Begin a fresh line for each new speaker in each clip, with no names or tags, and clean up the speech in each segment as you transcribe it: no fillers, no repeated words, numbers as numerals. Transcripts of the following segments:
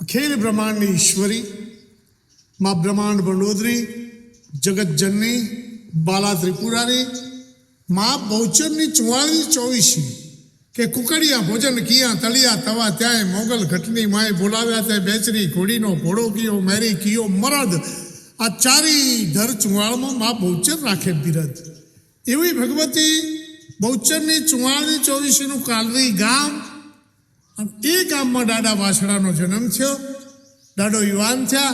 अखिल ब्रह्मांड ईश्वरी माँ ब्रह्मांड बंडोदरी जगत जननी बाला त्रिपुरारी माँ बहुचर 44 के कुकड़िया भोजन किया तलिया तवा त्याय मोगल घटनी माए बोलाव्या ते बेचरी घोड़ी नो घोड़ो कियो मेरी कियो मरद आ चारी धर 44 में माँ बहुचर राखे बिरद एवी भगवती बहुचर 44 कालरी गाम ए गाम में डाडा वासड़ा जन्म थयो डाडो युवान थया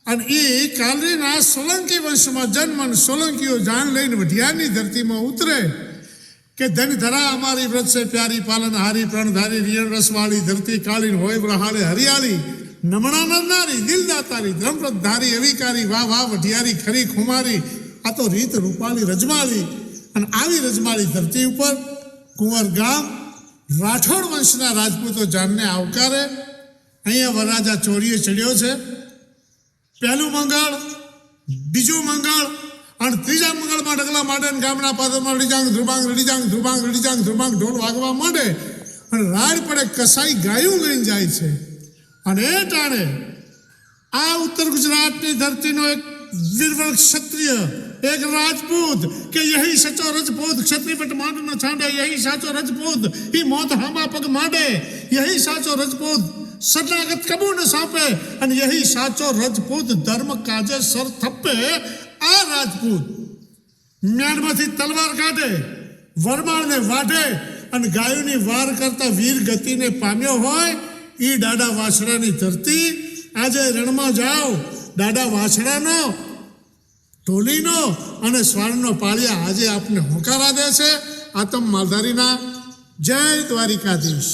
अने ए कालरीना सोलंकी वंश में जन्म सोलंकीओ जान लईने वढियारनी धरती में उतरे के धन धरा हमारी व्रत से प्यारी पालन हारी प्रणधारी रियण रसवाड़ी धरती कालीन होय ब्रहाले हरियाली नमणा नरनारी दिल दातारी धर्मप्रधारी अविकारी वाह वाह वढियारी खरी खुमारी आ तो रीत रूपाली रजमाली अने आवी रजमाली धरती पर कुंवर गाम राठौड़ वंशना राजपूतो जानने आवकारे अहींया वरराजा चोरीए चढ़्यो छे पहलू मंगल बीजू मंगल और तीजा मंगल में डगला माडे गामना पादर में रड़ीजांग ध्रुबांग ढोल वागवा मांडे और राड पड़े कसाई गायों लईने जाय छे अने ए टाणे आ उत्तर गुजरात की धरती नो एक वीरवल क्षत्रिय एक राजपूत के यही सचो रजपूत क्षत्रिय पट मांड न छांडे यही साचो रजपूत ही मौत हामा पग मांडे यही साचो रजपूत शरणागत कबू न सौंपे अने यही साचो रजपूत धर्म काजे सर थप्पे आ राजपूत म्यानमांथी तलवार काढे वरमाळने वाढे अने गायोनी वार करता वीर गतिने पाम्यो होय ई डाडा वासड़ानी धरती आजे रणमां जाओ डाडा वासड़ानो ढोलीनो अने स्वारनो पाळिया आजे आपने होकारा दे छे आतम मालधारीना जय द्वारिकाधीश।